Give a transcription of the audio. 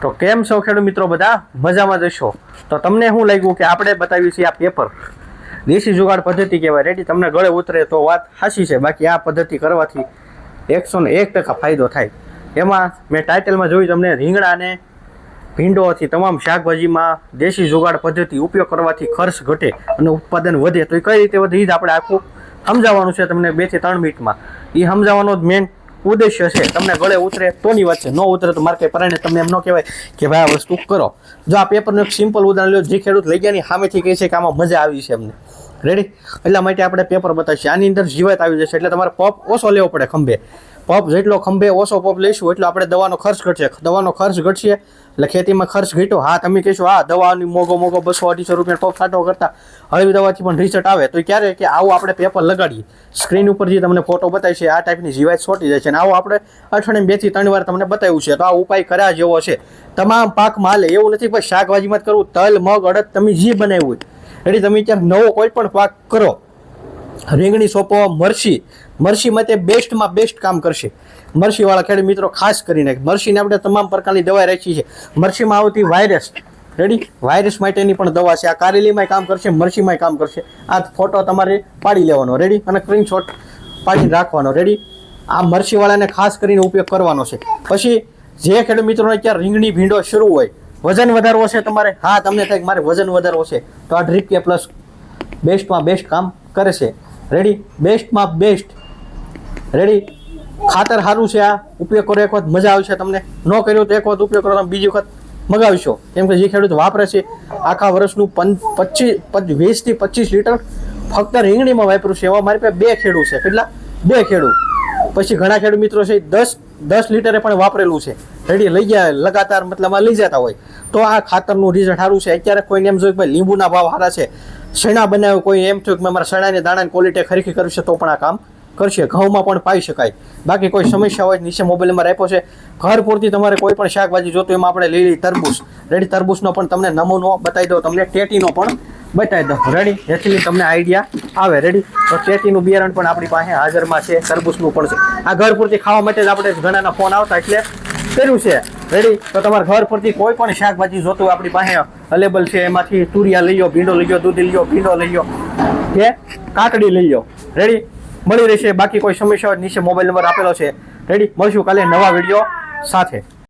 તો કેમ છો ખેડૂત મિત્રો? બધા મજામાં જશો. તો તમને શું લાગ્યું કે આપણે બતાવ્યું છે આ પેપર દેશી જુગાડ પદ્ધતિ કહેવાય. રેડી, તમને ગળે ઉતરે તો વાત સાચી છે. બાકી આ પદ્ધતિ કરવાથી 101% ફાયદો થાય. એમાં મેં ટાઇટલમાં જોયું તમને રીંગણા અને ભીંડોથી તમામ શાકભાજીમાં દેશી જુગાડ પદ્ધતિ ઉપયોગ કરવાથી ખર્ચ ઘટે અને ઉત્પાદન વધે. તો એ કઈ રીતે વધે એ જ આપણે આખું સમજાવવાનું છે તમને 2 થી 3 મિનિટમાં. એ સમજાવવાનો જ મેન ઉદ્દેશ્ય છે. તમને ગળે ઉતરે તોની વાત છે, ન ઉતરે તો મારે કંઈ પરાયણે તમને એમ ન કહેવાય કે ભાઈ આ વસ્તુ કરો. જો આ પેપરનું એક સિમ્પલ ઉદાહરણ લો, જે ખેડૂત લઈ ગયા ની સામેથી કહે છે કે આમાં મજા આવી છે એમને. રેડી, એટલા માટે આપણે પેપર બતાવીશું. આની અંદર જીવાત આવી જશે એટલે તમારે પપ ઓછો લેવો પડે. ખંભે પપ જેટલો ખંભે ઓછો પપ લઈશું એટલો આપણે દવાનો ખર્ચ ઘટશે. દવાનો ખર્ચ ઘટશે એટલે ખેતીમાં ખર્ચ ઘટ્યો. હા, તમે કહેશો હા દવાની મોગો 200-250 રૂપિયા પપ છાંટો કરતા હળવી દવાથી પણ રિઝલ્ટ આવે. તો ક્યારે કે આવું આપણે પેપર લગાડીએ, સ્ક્રીન ઉપર જે તમને ફોટો બતાવી છે આ ટાઈપની જીવાત છોટી જાય છે. અને આવું આપણે અઠવાડિયે 2 થી 3 વાર તમને બતાવ્યું છે. તો આ ઉપાય કર્યા જેવો છે. તમામ પાકમાં હાલે. એવું નથી ભાઈ શાકભાજીમાં જ કરવું. તલ, મગ, અડદ તમે જે બનાવ્યું હોય એટલે તમે અત્યારે નવો કોઈ પણ પાક કરો. રીંગણી સોંપો, મરચીમાં તે બેસ્ટમાં બેસ્ટ કામ કરશે. મરચીવાળા ખેડૂત મિત્રો ખાસ કરીને મરચીને આપણે તમામ પ્રકારની દવા રાખી છે. મરચીમાં આવતી વાયરસ, રેડી, વાયરસ માટેની પણ દવા છે. આ કારેલીમાંય કામ કરશે, મરચીમાંય કામ કરશે. આ ફોટો તમારે પાડી લેવાનો, રેડી, અને સ્ક્રીનશોટ પાડીને રાખવાનો, રેડી. આ મરચીવાળાને ખાસ કરીને ઉપયોગ કરવાનો છે. પછી જે ખેડૂત મિત્રોને અત્યારે રીંગણી ભીંડો શરૂ હોય, વજન વધારવો છે તમારે, હા તમને થાય કે મારે વજન વધારવો છે, તો આ ડ્રીપ કે પ્લસ બેસ્ટમાં બેસ્ટ કામ કરે છે. Ready, બેસ્ટમાં best. રેડી, ખાતર સારું છે. આ ઉપયોગ કરો એક વખત મજા આવશે તમને. ન કર્યો તો એક વખત ઉપયોગ કરો, તમે બીજી વખત મગાવીશો. કેમ કે જે ખેડૂત વાપરે છે આખા વર્ષનું 20 થી 25 લીટર ફક્ત રીંગણીમાં વાપર્યું છે. એવા મારી પાસે 2 ખેડૂત છે. કેટલા? 2 ખેડૂત. પછી ઘણા ખેડૂત મિત્રો છે 10 લીટરે પણ વાપરેલું છે. રેડી, લઈ ગયા લગાતાર મતલબ લઈ જતા હોય. તો આ ખાતરનું રિઝલ્ટ સારું છે. અત્યારે કોઈને એમ જોયું કે ભાઈ લીંબુના ભાવ સારા છે, સણા બનાવ્યો, કોઈ એમ થયું કે મારા સણાની દાણાની ક્વોલિટી ખરીખી કરવી છે, તો પણ આ કામ કરશે. ઘઉંમાં પણ પાઈ શકાય. બાકી કોઈ સમસ્યા હોય નીચે મોબાઈલમાં આપ્યો છે. ઘર પૂરતી તમારે કોઈ પણ શાકભાજી જોતું એમાં આપણે લીલી તરબૂચ, રેડી, તરબૂચનો પણ તમને નમૂનો બતાવી દો, તમને ટેટીનો પણ બતાવી દો. રેડી, જેથી તમને આઈડિયા આવે. રેડી, તો ટેટીનું બિયારણ પણ આપણી પાસે હાજરમાં છે, તરબૂચનું પણ છે. આ ઘર પૂરતી ખાવા માટે જ આપણે ઘણાના ફોન આવતા એટલે કર્યું છે. રેડી, તો તમારે ઘર પૂરતી કોઈ પણ શાકભાજી જોતું હોય આપણી પાસે અવેલેબલ છે. એમાંથી તુરિયા લઈ લો, ભીંડો લઈ લો, દૂધી લઈ લો, ભીંડો લઈ લો કે કાકડી લઈ લો. રેડી, મળી રહેશે. બાકી કોઈ સમસ્યા હોય નીચે મોબાઈલ નંબર આપેલો છે. રેડી, મળશું કાલે નવા વિડીયો સાથે.